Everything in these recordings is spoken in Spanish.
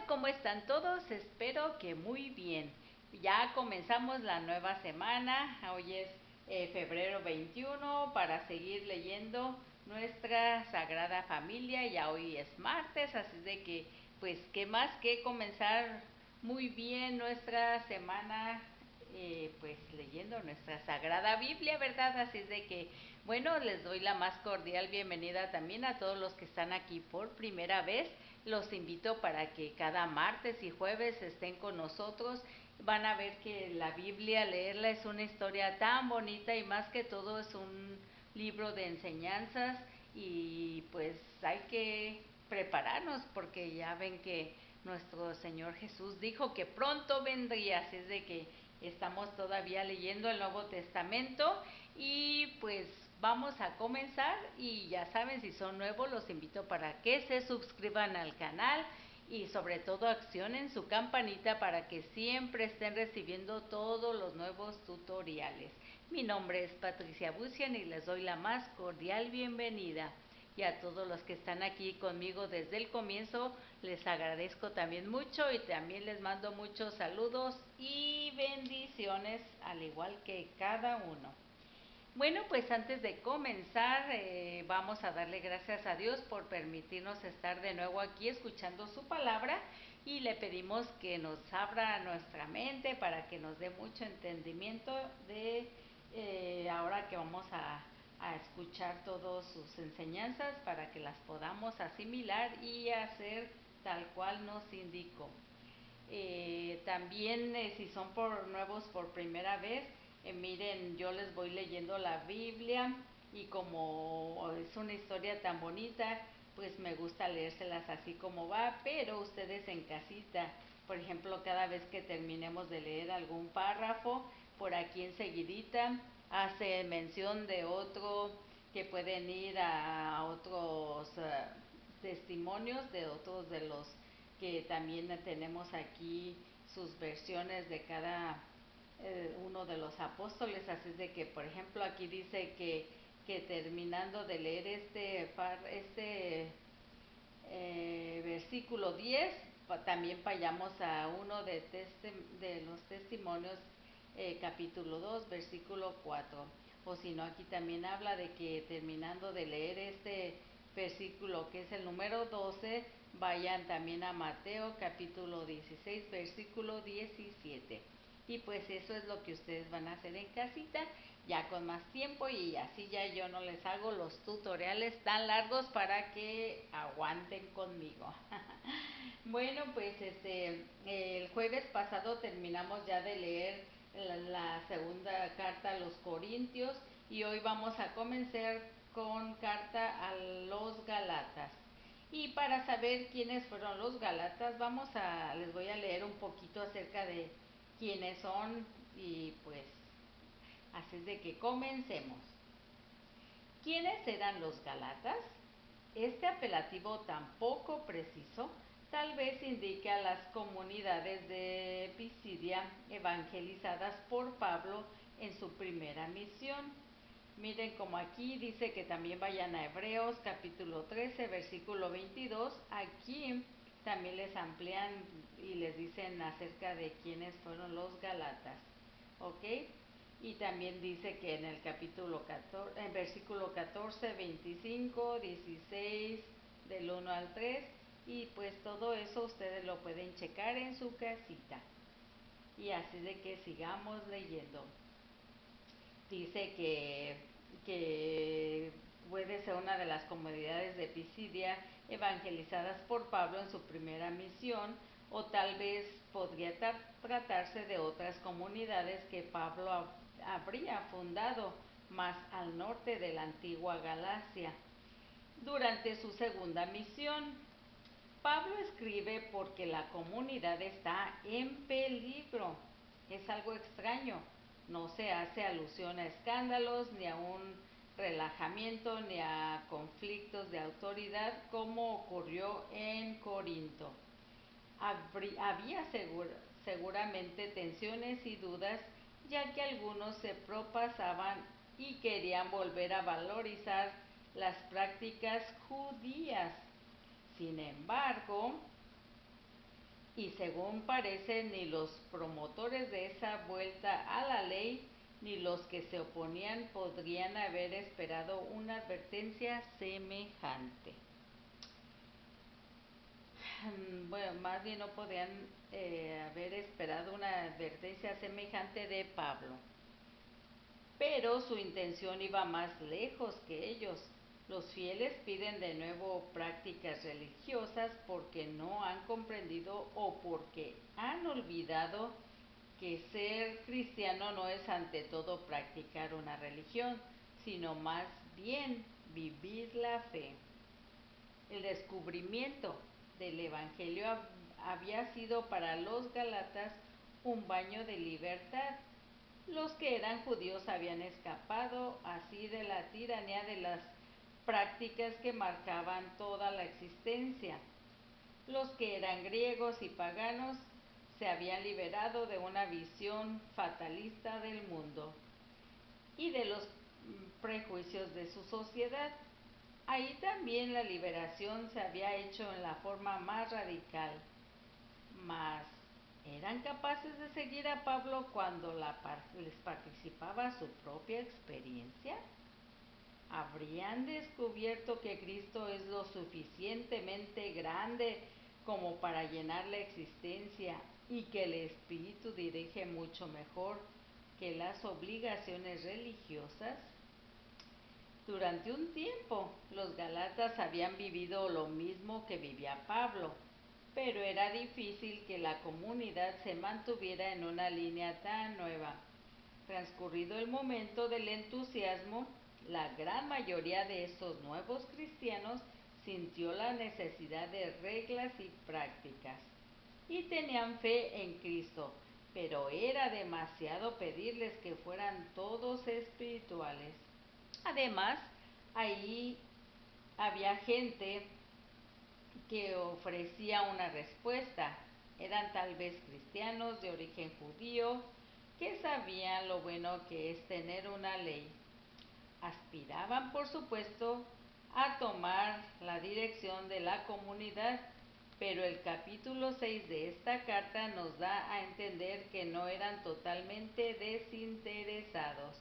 ¿cómo están todos? Espero que muy bien. Ya comenzamos la nueva semana, hoy es febrero 21 para seguir leyendo nuestra Sagrada Familia. Ya hoy es martes, así de que pues qué más que comenzar muy bien nuestra semana pues leyendo nuestra Sagrada Biblia, ¿verdad? Así de que bueno, les doy la más cordial bienvenida también a todos los que están aquí por primera vez. Los invito para que cada martes y jueves estén con nosotros. Van a ver que la Biblia, leerla es una historia tan bonita y más que todo es un libro de enseñanzas y pues hay que prepararnos porque ya ven que nuestro Señor Jesús dijo que pronto vendría, así es de que estamos todavía leyendo el Nuevo Testamento y pues vamos a comenzar y ya saben, si son nuevos los invito para que se suscriban al canal y sobre todo accionen su campanita para que siempre estén recibiendo todos los nuevos tutoriales. Mi nombre es Patricia Bucian y les doy la más cordial bienvenida. Y a todos los que están aquí conmigo desde el comienzo, les agradezco también mucho y también les mando muchos saludos y bendiciones, al igual que cada uno. Bueno, pues antes de comenzar, vamos a darle gracias a Dios por permitirnos estar de nuevo aquí escuchando su palabra y le pedimos que nos abra nuestra mente para que nos dé mucho entendimiento de ahora que vamos a escuchar todas sus enseñanzas para que las podamos asimilar y hacer tal cual nos indicó. También si son nuevos por primera vez, miren, yo les voy leyendo la Biblia y como es una historia tan bonita, pues me gusta leérselas así como va, pero ustedes en casita, por ejemplo, cada vez que terminemos de leer algún párrafo, por aquí enseguidita hace mención de otro que pueden ir a otros testimonios de otros de los que también tenemos aquí sus versiones de cada uno de los apóstoles, así es de que por ejemplo aquí dice que terminando de leer este versículo 10, también vayamos a uno de los testimonios, capítulo 2, versículo 4. O si no, aquí también habla de que terminando de leer este versículo, que es el número 12, vayan también a Mateo, capítulo 16, versículo 17. Y pues eso es lo que ustedes van a hacer en casita, ya con más tiempo, y así ya yo no les hago los tutoriales tan largos para que aguanten conmigo. Bueno, pues el jueves pasado terminamos ya de leer la segunda carta a los Corintios y hoy vamos a comenzar con carta a los Galatas. Y para saber quiénes fueron los Galatas, les voy a leer un poquito acerca de quiénes son y pues así es de que comencemos. ¿Quiénes eran los Galatas? Este apelativo tan poco preciso tal vez indique a las comunidades de Pisidia evangelizadas por Pablo en su primera misión. Miren como aquí dice que también vayan a Hebreos capítulo 13 versículo 22. Aquí también les amplían y les dicen acerca de quiénes fueron los Galatas. ¿Ok? Y también dice que en el capítulo 14, en versículo 14, 25, 16, del 1 al 3, y pues todo eso ustedes lo pueden checar en su casita. Y así de que sigamos leyendo. Dice que puede ser una de las comunidades de Pisidia evangelizadas por Pablo en su primera misión, o tal vez podría tratarse de otras comunidades que Pablo habría fundado más al norte de la antigua Galacia durante su segunda misión. Pablo escribe porque la comunidad está en peligro. Es algo extraño. No se hace alusión a escándalos, ni a un relajamiento, ni a conflictos de autoridad como ocurrió en Corinto. Había seguramente tensiones y dudas, ya que algunos se propasaban y querían volver a valorizar las prácticas judías. Sin embargo, Y según parece, ni los promotores de esa vuelta a la ley ni los que se oponían podrían haber esperado una advertencia semejante. Bueno, más bien no podían haber esperado una advertencia semejante de Pablo. Pero su intención iba más lejos que ellos. Los fieles piden de nuevo prácticas religiosas porque no han comprendido o porque han olvidado que ser cristiano no es ante todo practicar una religión, sino más bien vivir la fe. El descubrimiento del Evangelio había sido para los Gálatas un baño de libertad. Los que eran judíos habían escapado así de la tiranía de las prácticas que marcaban toda la existencia. Los que eran griegos y paganos se habían liberado de una visión fatalista del mundo y de los prejuicios de su sociedad. Ahí también la liberación se había hecho en la forma más radical. Mas, ¿eran capaces de seguir a Pablo cuando les participaba su propia experiencia? ¿Habrían descubierto que Cristo es lo suficientemente grande como para llenar la existencia y que el Espíritu dirige mucho mejor que las obligaciones religiosas? Durante un tiempo, los Gálatas habían vivido lo mismo que vivía Pablo, pero era difícil que la comunidad se mantuviera en una línea tan nueva. Transcurrido el momento del entusiasmo, la gran mayoría de estos nuevos cristianos sintió la necesidad de reglas y prácticas, y tenían fe en Cristo, pero era demasiado pedirles que fueran todos espirituales. Además, ahí había gente que ofrecía una respuesta. Eran tal vez cristianos de origen judío que sabían lo bueno que es tener una ley. Aspiraban, por supuesto, a tomar la dirección de la comunidad, pero el capítulo 6 de esta carta nos da a entender que no eran totalmente desinteresados,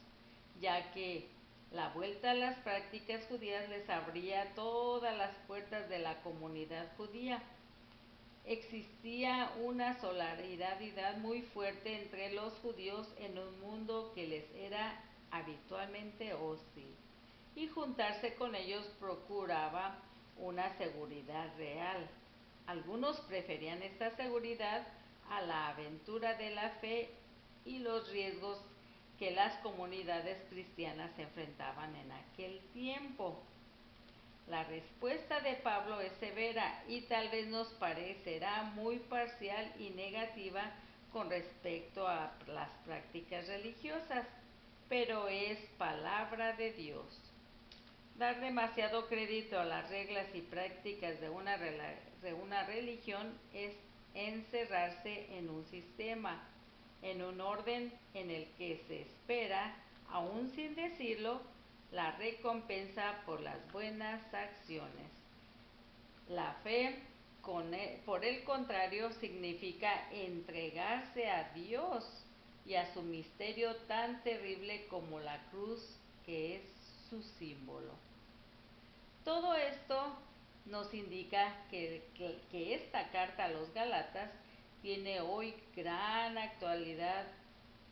ya que la vuelta a las prácticas judías les abría todas las puertas de la comunidad judía. Existía una solidaridad muy fuerte entre los judíos en un mundo que les era habitualmente hostil, y juntarse con ellos procuraba una seguridad real. Algunos preferían esta seguridad a la aventura de la fe y los riesgos que las comunidades cristianas enfrentaban en aquel tiempo. La respuesta de Pablo es severa y tal vez nos parecerá muy parcial y negativa con respecto a las prácticas religiosas, pero es palabra de Dios. Dar demasiado crédito a las reglas y prácticas de una religión es encerrarse en un sistema, en un orden en el que se espera, aún sin decirlo, la recompensa por las buenas acciones. La fe, por el contrario, significa entregarse a Dios y a su misterio tan terrible como la cruz, que es su símbolo. Todo esto nos indica que esta carta a los Gálatas tiene hoy gran actualidad,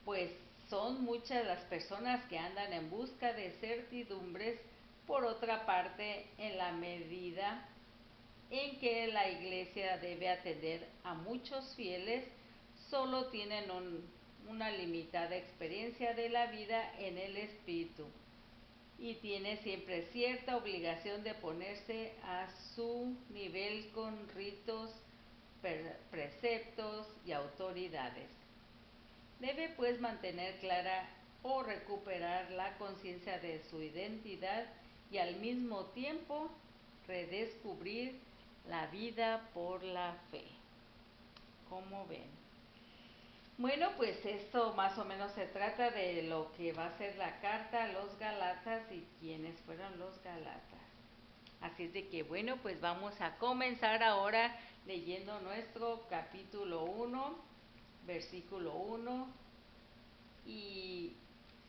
pues son muchas las personas que andan en busca de certidumbres. Por otra parte, en la medida en que la iglesia debe atender a muchos fieles, solo tienen una limitada experiencia de la vida en el Espíritu, y tiene siempre cierta obligación de ponerse a su nivel con ritos, preceptos y autoridades. Debe pues mantener clara o recuperar la conciencia de su identidad y al mismo tiempo redescubrir la vida por la fe. ¿Cómo ven? Bueno, pues esto más o menos se trata de lo que va a ser la carta a los Gálatas y quiénes fueron los Gálatas. Así es de que bueno, pues vamos a comenzar ahora leyendo nuestro capítulo 1, versículo 1 y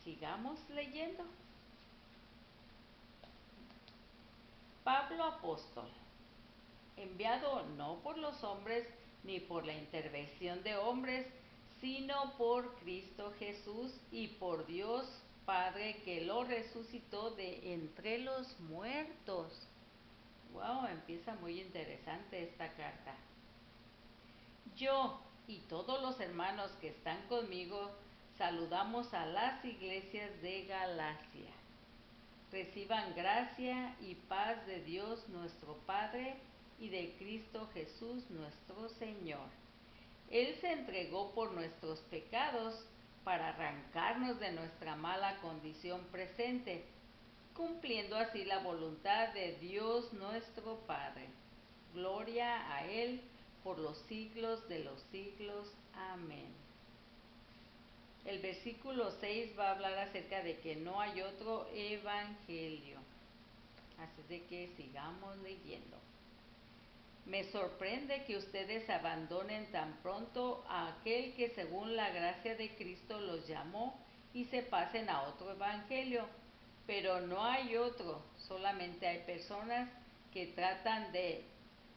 sigamos leyendo. Pablo apóstol, enviado no por los hombres ni por la intervención de hombres, sino por Cristo Jesús y por Dios Padre que lo resucitó de entre los muertos. Wow, empieza muy interesante esta carta. Yo y todos los hermanos que están conmigo saludamos a las iglesias de Galacia. Reciban gracia y paz de Dios nuestro Padre y de Cristo Jesús nuestro Señor. Él se entregó por nuestros pecados para arrancarnos de nuestra mala condición presente, cumpliendo así la voluntad de Dios nuestro Padre. Gloria a Él por los siglos de los siglos. Amén. El versículo 6 va a hablar acerca de que no hay otro evangelio. Así de que sigamos leyendo. Me sorprende que ustedes abandonen tan pronto a aquel que según la gracia de Cristo los llamó y se pasen a otro evangelio. Pero no hay otro, solamente hay personas que tratan de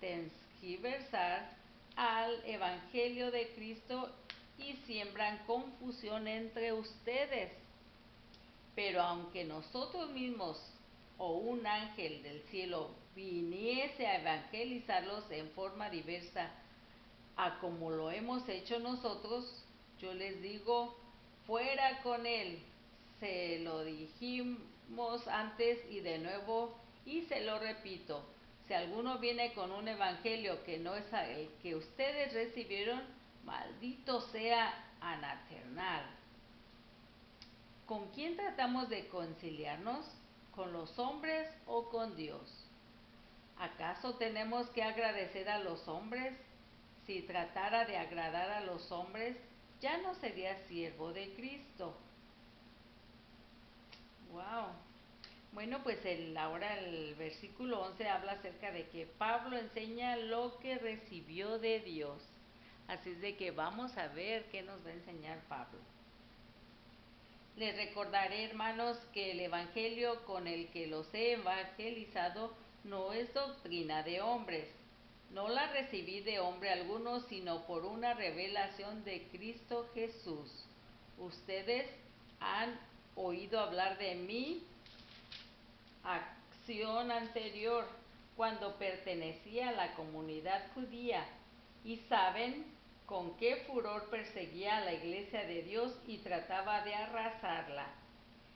tergiversar al evangelio de Cristo y siembran confusión entre ustedes. Pero aunque nosotros mismos o un ángel del cielo viniese a evangelizarlos en forma diversa a como lo hemos hecho nosotros, yo les digo, fuera con él. Se lo dijimos antes y de nuevo y se lo repito. Si alguno viene con un evangelio que no es el que ustedes recibieron, maldito sea anaternal. ¿Con quién tratamos de conciliarnos? ¿Con los hombres o con Dios? ¿Acaso tenemos que agradecer a los hombres? Si tratara de agradar a los hombres, ya no sería siervo de Cristo. Wow. Bueno, pues ahora el versículo 11 habla acerca de que Pablo enseña lo que recibió de Dios. Así es de que vamos a ver qué nos va a enseñar Pablo. Les recordaré, hermanos, que el evangelio con el que los he evangelizado no es doctrina de hombres. No la recibí de hombre alguno, sino por una revelación de Cristo Jesús. Ustedes han oído hablar de mi acción anterior, cuando pertenecía a la comunidad judía, y saben con qué furor perseguía a la iglesia de Dios y trataba de arrasarla.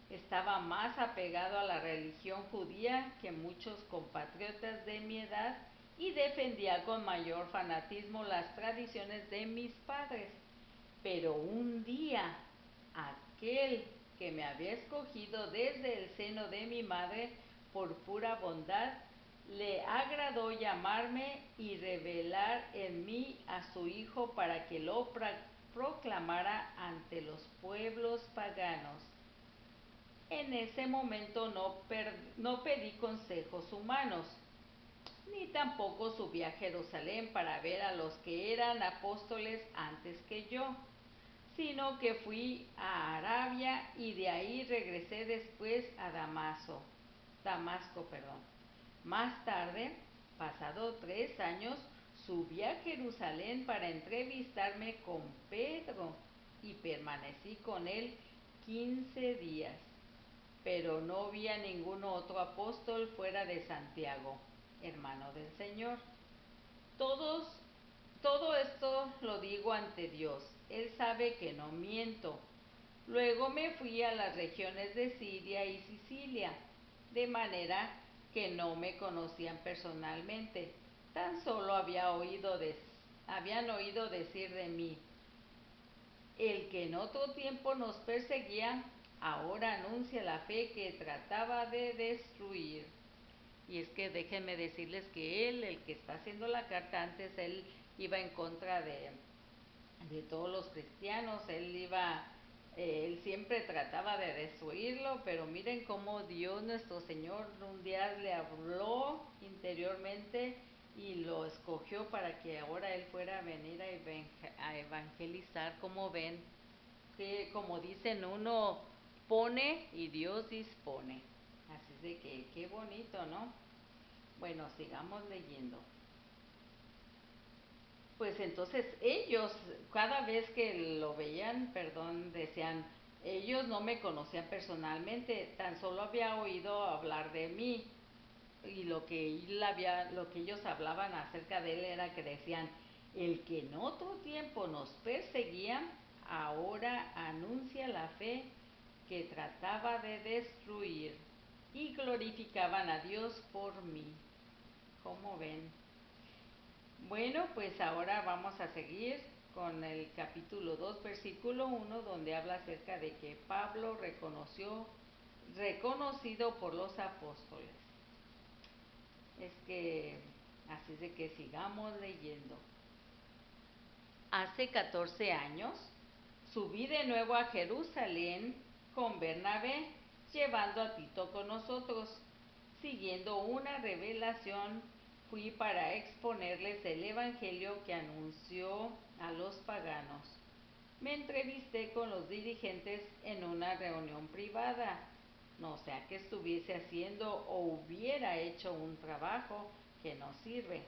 Estaba más apegado a la religión judía que muchos compatriotas de mi edad y defendía con mayor fanatismo las tradiciones de mis padres. Pero un día, aquel que me había escogido desde el seno de mi madre por pura bondad, le agradó llamarme y revelar en mí a su Hijo para que lo proclamara ante los pueblos paganos. En ese momento no pedí consejos humanos, ni tampoco subí a Jerusalén para ver a los que eran apóstoles antes que yo, sino que fui a Arabia y de ahí regresé después a Damasco. Más tarde, pasado 3 años, subí a Jerusalén para entrevistarme con Pedro y permanecí con él 15 días. Pero no vi a ningún otro apóstol fuera de Santiago, hermano del Señor. Todo esto lo digo ante Dios. Él sabe que no miento. Luego me fui a las regiones de Siria y Sicilia, de manera que no me conocían personalmente. Tan solo habían oído decir de mí: el que en otro tiempo nos perseguía, ahora anuncia la fe que trataba de destruir. Y es que déjenme decirles que él, el que está haciendo la carta, antes él iba en contra de todos los cristianos, él iba él siempre trataba de destruirlo, pero miren cómo Dios nuestro Señor un día le habló interiormente y lo escogió para que ahora él fuera a venir a evangelizar. Como ven, que como dicen, uno pone y Dios dispone. Así de que qué bonito, ¿no? Bueno, sigamos leyendo. Pues entonces ellos, cada vez que lo veían, perdón, decían, ellos no me conocían personalmente, tan solo había oído hablar de mí. Y lo que ellos hablaban acerca de él era que decían, el que en otro tiempo nos perseguía, ahora anuncia la fe que trataba de destruir, y glorificaban a Dios por mí. ¿Cómo ven? Bueno, pues ahora vamos a seguir con el capítulo 2, versículo 1, donde habla acerca de que Pablo reconocido por los apóstoles. Es que, así de que sigamos leyendo. Hace 14 años subí de nuevo a Jerusalén con Bernabé, llevando a Tito con nosotros. Siguiendo una revelación, fui para exponerles el evangelio que anunció a los paganos. Me entrevisté con los dirigentes en una reunión privada, no sea que estuviese haciendo o hubiera hecho un trabajo que no sirve.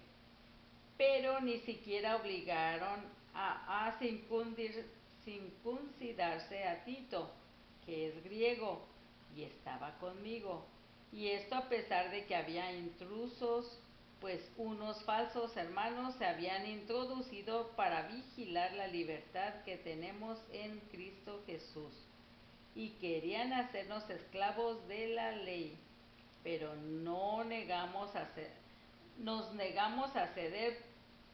Pero ni siquiera obligaron a circuncidarse a Tito, que es griego, y estaba conmigo. Y esto a pesar de que había intrusos, pues unos falsos hermanos se habían introducido para vigilar la libertad que tenemos en Cristo Jesús, y querían hacernos esclavos de la ley, pero nos negamos a ceder,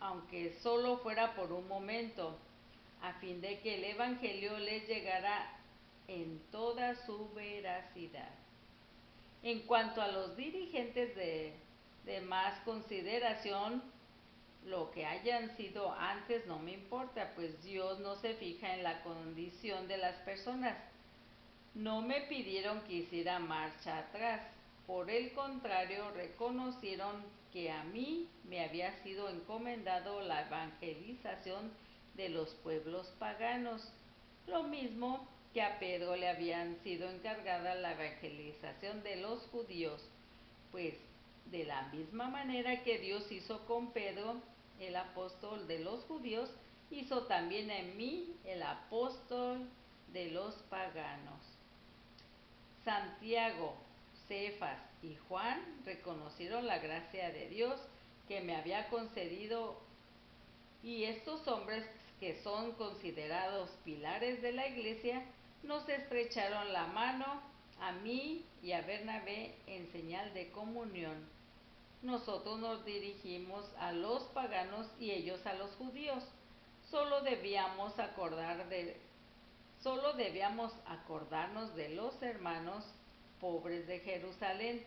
aunque solo fuera por un momento, a fin de que el Evangelio les llegara en toda su veracidad. En cuanto a los dirigentes de más consideración, lo que hayan sido antes no me importa, pues Dios no se fija en la condición de las personas. No me pidieron que hiciera marcha atrás, por el contrario, reconocieron que a mí me había sido encomendado la evangelización de los pueblos paganos, lo mismo que a Pedro le habían sido encargada la evangelización de los judíos, pues de la misma manera que Dios hizo con Pedro, el apóstol de los judíos, hizo también en mí el apóstol de los paganos. Santiago, Cefas y Juan reconocieron la gracia de Dios que me había concedido, y estos hombres, que son considerados pilares de la iglesia, nos estrecharon la mano a mí y a Bernabé en señal de comunión. Nosotros nos dirigimos a los paganos y ellos a los judíos. Solo debíamos acordarnos de los hermanos pobres de Jerusalén,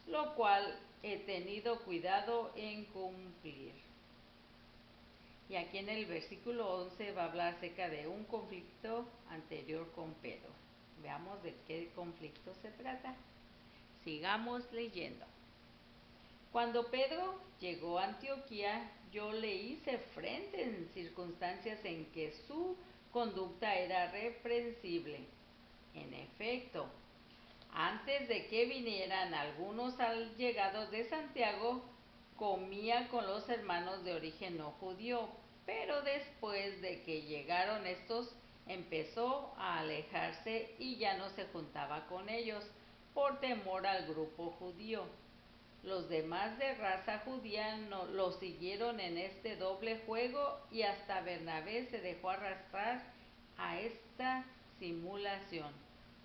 lo cual he tenido cuidado en cumplir. Y aquí en el versículo 11 va a hablar acerca de un conflicto anterior con Pedro. Veamos de qué conflicto se trata. Sigamos leyendo. Cuando Pedro llegó a Antioquía, yo le hice frente en circunstancias en que su conducta era reprensible. En efecto, antes de que vinieran algunos allegados de Santiago, comía con los hermanos de origen no judío, pero después de que llegaron estos, empezó a alejarse y ya no se juntaba con ellos, por temor al grupo judío. Los demás de raza judía lo siguieron en este doble juego, y hasta Bernabé se dejó arrastrar a esta simulación.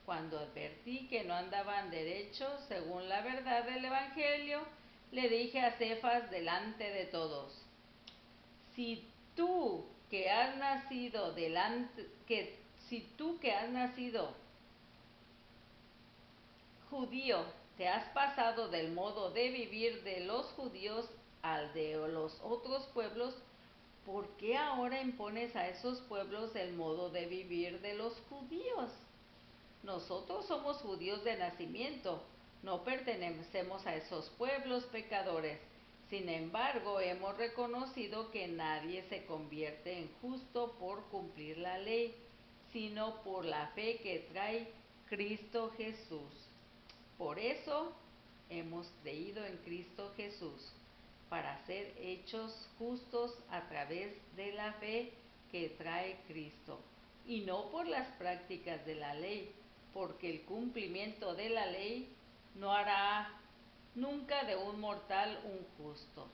Cuando advertí que no andaban derechos según la verdad del Evangelio, le dije a Cefas delante de todos: si tú que has nacido judío, te has pasado del modo de vivir de los judíos al de los otros pueblos, ¿por qué ahora impones a esos pueblos el modo de vivir de los judíos? Nosotros somos judíos de nacimiento, no pertenecemos a esos pueblos pecadores. Sin embargo, hemos reconocido que nadie se convierte en justo por cumplir la ley, sino por la fe que trae Cristo Jesús. Por eso hemos creído en Cristo Jesús, para ser hechos justos a través de la fe que trae Cristo, y no por las prácticas de la ley, porque el cumplimiento de la ley no hará nunca de un mortal un justo.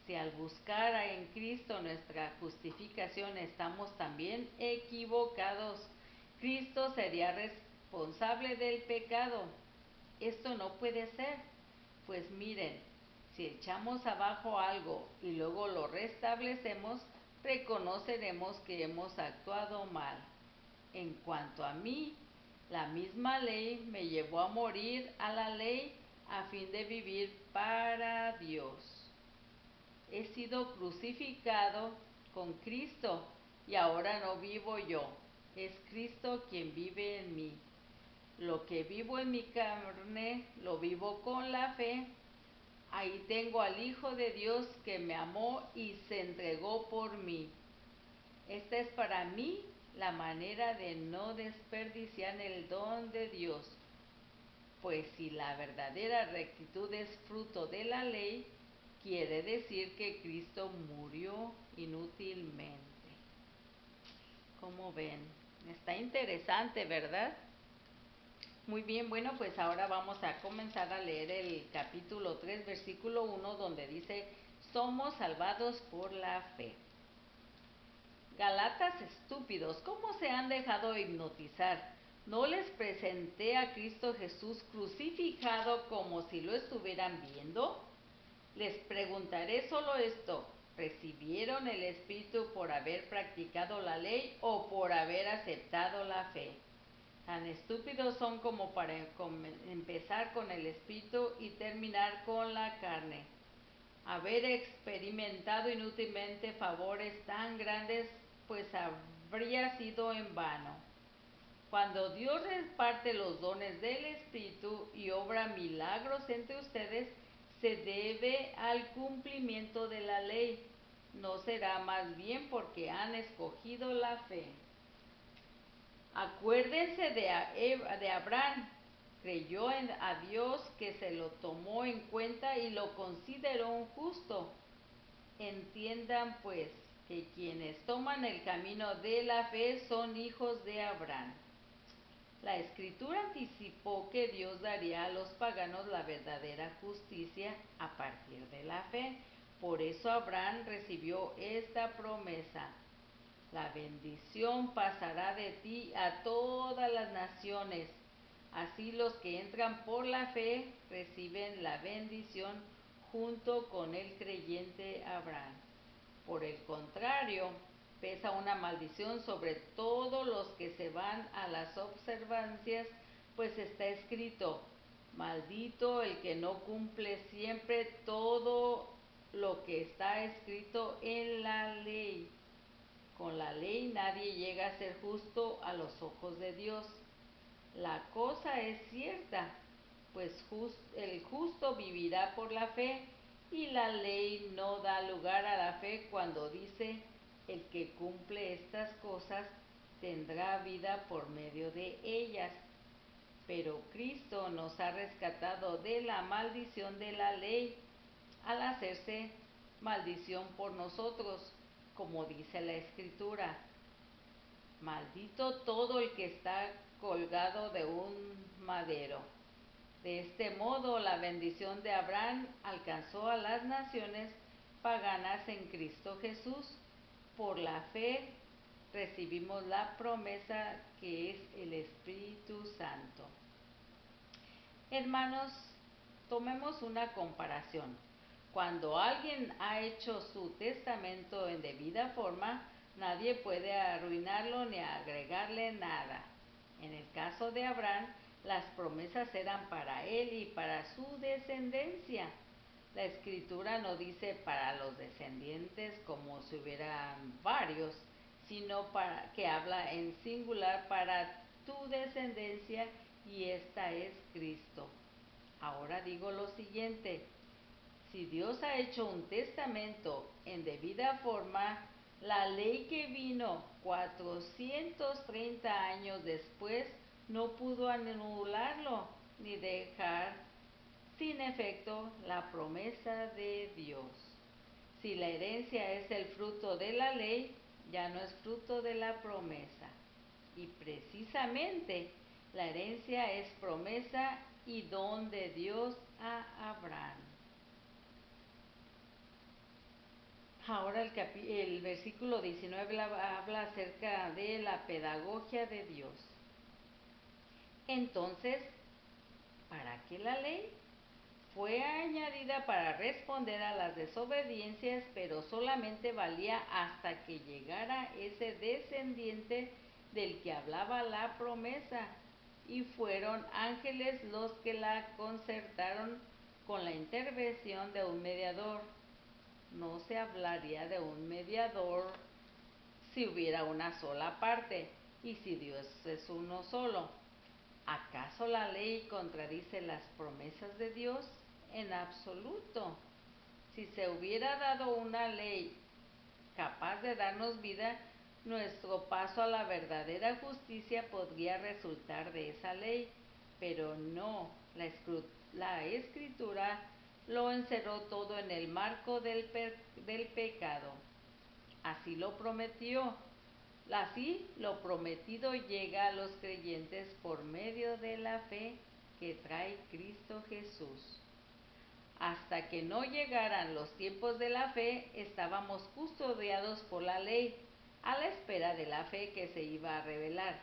Si al buscar en Cristo nuestra justificación estamos también equivocados, Cristo sería responsable del pecado. Esto no puede ser, pues miren, si echamos abajo algo y luego lo restablecemos, reconoceremos que hemos actuado mal. En cuanto a mí, la misma ley me llevó a morir a la ley a fin de vivir para Dios. He sido crucificado con Cristo y ahora no vivo yo, es Cristo quien vive en mí. Lo que vivo en mi carne, lo vivo con la fe. Ahí tengo al Hijo de Dios que me amó y se entregó por mí. Esta es para mí la manera de no desperdiciar el don de Dios, pues si la verdadera rectitud es fruto de la ley, quiere decir que Cristo murió inútilmente. ¿Cómo ven? Está interesante, ¿verdad? Muy bien, bueno, pues ahora vamos a comenzar a leer el capítulo 3, versículo 1, donde dice, somos salvados por la fe. Galatas estúpidos, ¿cómo se han dejado hipnotizar? ¿No les presenté a Cristo Jesús crucificado como si lo estuvieran viendo? Les preguntaré solo esto, ¿recibieron el Espíritu por haber practicado la ley o por haber aceptado la fe? Tan estúpidos son como para empezar con el Espíritu y terminar con la carne. Haber experimentado inútilmente favores tan grandes, pues habría sido en vano. Cuando Dios reparte los dones del Espíritu y obra milagros entre ustedes, se debe al cumplimiento de la ley. No será más bien porque han escogido la fe. Acuérdense de Abraham. Creyó a Dios que se lo tomó en cuenta y lo consideró un justo. Entiendan pues que quienes toman el camino de la fe son hijos de Abraham. La Escritura anticipó que Dios daría a los paganos la verdadera justicia a partir de la fe. Por eso Abraham recibió esta promesa. La bendición pasará de ti a todas las naciones. Así los que entran por la fe reciben la bendición junto con el creyente Abraham. Por el contrario, pesa una maldición sobre todos los que se van a las observancias, pues está escrito, maldito el que no cumple siempre todo lo que está escrito en la ley. Con la ley nadie llega a ser justo a los ojos de Dios. La cosa es cierta, pues el justo vivirá por la fe, y la ley no da lugar a la fe cuando dice, el que cumple estas cosas tendrá vida por medio de ellas. Pero Cristo nos ha rescatado de la maldición de la ley, al hacerse maldición por nosotros, como dice la Escritura. Maldito todo el que está colgado de un madero. De este modo, la bendición de Abraham alcanzó a las naciones paganas en Cristo Jesús. Por la fe recibimos la promesa que es el Espíritu Santo. Hermanos, tomemos una comparación. Cuando alguien ha hecho su testamento en debida forma, nadie puede arruinarlo ni agregarle nada. En el caso de Abraham, las promesas eran para él y para su descendencia. La escritura no dice para los descendientes como si hubieran varios, sino para que habla en singular para tu descendencia, y esta es Cristo. Ahora digo lo siguiente: si Dios ha hecho un testamento en debida forma, la ley que vino 430 años después no pudo anularlo ni dejar sin efecto la promesa de Dios. Si la herencia es el fruto de la ley, ya no es fruto de la promesa. Y precisamente la herencia es promesa y don de Dios a Abraham. Ahora el versículo 19 habla acerca de la pedagogía de Dios. Entonces, ¿para qué la ley? Fue añadida para responder a las desobediencias, pero solamente valía hasta que llegara ese descendiente del que hablaba la promesa, y fueron ángeles los que la concertaron con la intervención de un mediador. No se hablaría de un mediador si hubiera una sola parte, y si Dios es uno solo. ¿Acaso la ley contradice las promesas de Dios? En absoluto. Si se hubiera dado una ley capaz de darnos vida, nuestro paso a la verdadera justicia podría resultar de esa ley, pero no, la escritura lo encerró todo en el marco del pecado. Así lo prometió. Así lo prometido llega a los creyentes por medio de la fe que trae Cristo Jesús. Hasta que no llegaran los tiempos de la fe, estábamos custodiados por la ley, a la espera de la fe que se iba a revelar.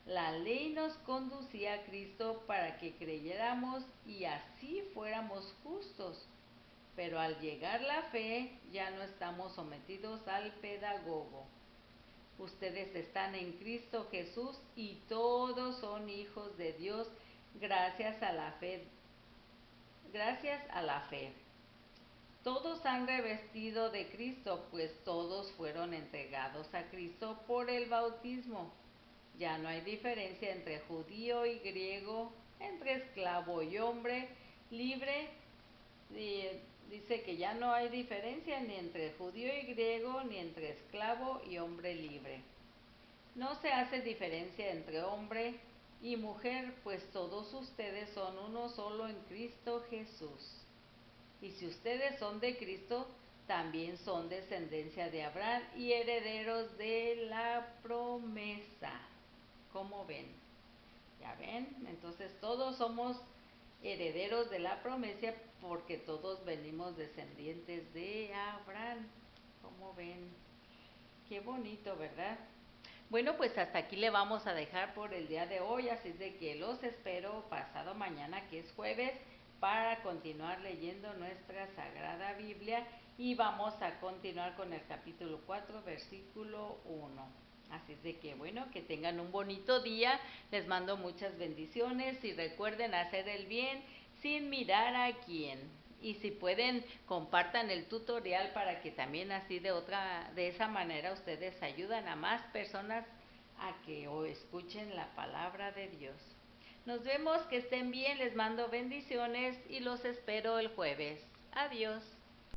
La ley nos conducía a Cristo para que creyéramos y así fuéramos justos. Pero al llegar la fe, ya no estamos sometidos al pedagogo. Ustedes están en Cristo Jesús y todos son hijos de Dios gracias a la fe. Gracias a la fe. Todos han revestido de Cristo, pues todos fueron entregados a Cristo por el bautismo. Ya no hay diferencia entre judío y griego, entre esclavo y hombre libre. Dice que ya no hay diferencia ni entre judío y griego, ni entre esclavo y hombre libre. No se hace diferencia entre hombre y mujer, pues todos ustedes son uno solo en Cristo Jesús. Y si ustedes son de Cristo, también son descendencia de Abraham y herederos de la promesa. ¿Cómo ven? ¿Ya ven? Entonces todos somos herederos de la promesa porque todos venimos descendientes de Abraham. ¿Cómo ven? Qué bonito, ¿verdad? Bueno, pues hasta aquí le vamos a dejar por el día de hoy, así es de que los espero pasado mañana, que es jueves, para continuar leyendo nuestra Sagrada Biblia, y vamos a continuar con el capítulo 4, versículo 1. Así es de que, bueno, que tengan un bonito día, les mando muchas bendiciones y recuerden hacer el bien sin mirar a quién. Y si pueden, compartan el tutorial para que también así de esa manera ustedes ayudan a más personas a que escuchen la palabra de Dios. Nos vemos, que estén bien, les mando bendiciones y los espero el jueves. Adiós.